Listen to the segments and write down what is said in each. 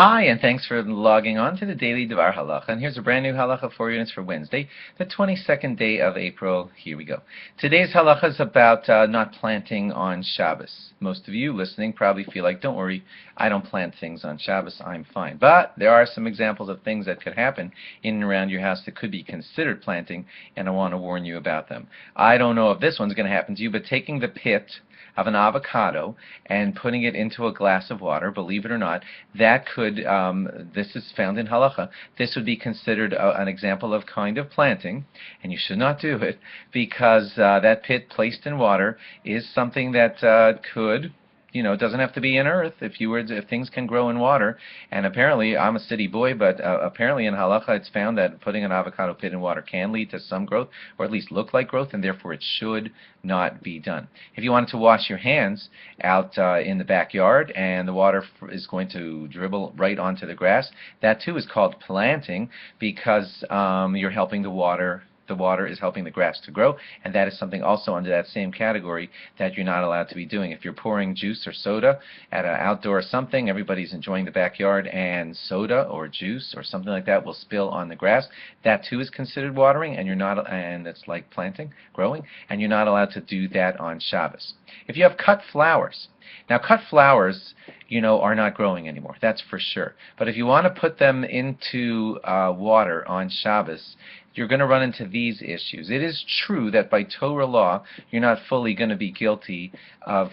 Hi, and thanks for logging on to the Daily DVAR Halacha. And here's a brand new halacha for you, and it's for Wednesday, the 22nd day of April. Here we go. Today's halacha is about not planting on Shabbos. Most of you listening probably feel like, don't worry, I don't plant things on Shabbos, I'm fine. But there are some examples of things that could happen in and around your house that could be considered planting, and I want to warn you about them. I don't know if this one's going to happen to you, but taking the pit of an avocado and putting it into a glass of water, believe it or not, that could, this is found in halacha, this would be considered an example of kind of planting, and you should not do it because that pit placed in water is something that could, it doesn't have to be in earth. If things can grow in water, and apparently I'm a city boy, but apparently in halacha it's found that putting an avocado pit in water can lead to some growth, or at least look like growth, and therefore it should not be done. If you wanted to wash your hands out in the backyard and the water is going to dribble right onto the grass, that too is called planting because you're helping the water. The water is helping the grass to grow, and that is something also under that same category that you're not allowed to be doing. If you're pouring juice or soda at an outdoor something, everybody's enjoying the backyard, and soda or juice or something like that will spill on the grass, that too is considered watering, and it's like planting, growing, and you're not allowed to do that on Shabbos. If you have cut flowers, now cut flowers, are not growing anymore, that's for sure. But if you want to put them into water on Shabbos, you're going to run into these issues. It is true that by Torah law, you're not fully going to be guilty of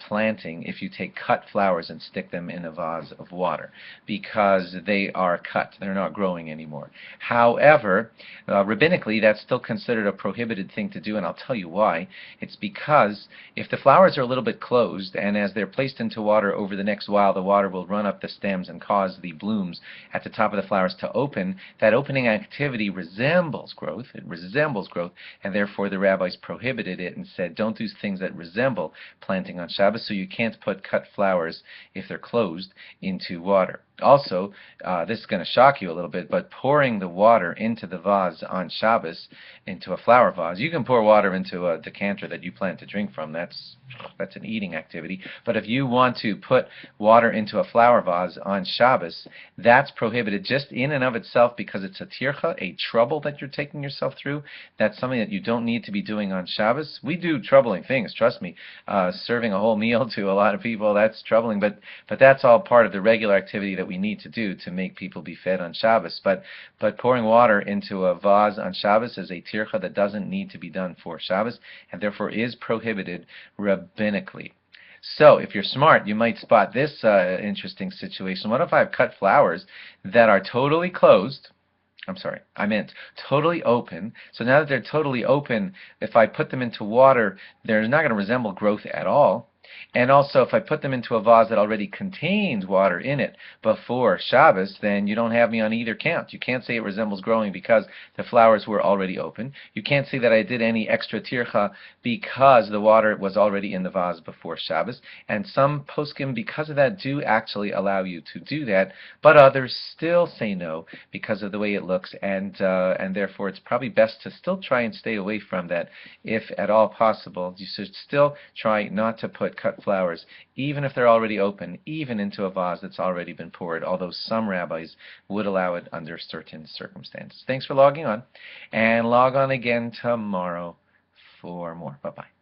planting if you take cut flowers and stick them in a vase of water, because they are cut. They're not growing anymore. However, rabbinically, that's still considered a prohibited thing to do, and I'll tell you why. It's because if the flowers are a little bit closed, and as they're placed into water over the next while, the water will run up the stems and cause the blooms at the top of the flowers to open. That opening activity resembles growth. It resembles growth, and therefore the rabbis prohibited it and said, don't do things that resemble planting on Shabbos, so you can't put cut flowers, if they're closed, into water. Also, this is going to shock you a little bit, but pouring the water into the vase on Shabbos, into a flower vase, you can pour water into a decanter that you plan to drink from. That's an eating activity. But if you want to put water into a flower vase on Shabbos, that's prohibited just in and of itself because it's a tircha, a trouble that you're taking yourself through. That's something that you don't need to be doing on Shabbos. We do troubling things, trust me. Serving a whole meal to a lot of people, that's troubling, but that's all part of the regular activity that we need to do to make people be fed on Shabbos. But pouring water into a vase on Shabbos is a tircha that doesn't need to be done for Shabbos, and therefore is prohibited rabbinically. So, if you're smart, you might spot this interesting situation. What if I have cut flowers that are totally closed? I'm sorry, I meant totally open. So now that they're totally open, if I put them into water, they're not going to resemble growth at all. And also, if I put them into a vase that already contains water in it before Shabbos, then you don't have me on either count. You can't say it resembles growing because the flowers were already open. You can't say that I did any extra tircha because the water was already in the vase before Shabbos. And some poskim, because of that, do actually allow you to do that, but others still say no because of the way it looks, and therefore it's probably best to still try and stay away from that if at all possible. You should still try not to put cut flowers, even if they're already open, even into a vase that's already been poured, although some rabbis would allow it under certain circumstances. Thanks for logging on, and log on again tomorrow for more. Bye-bye.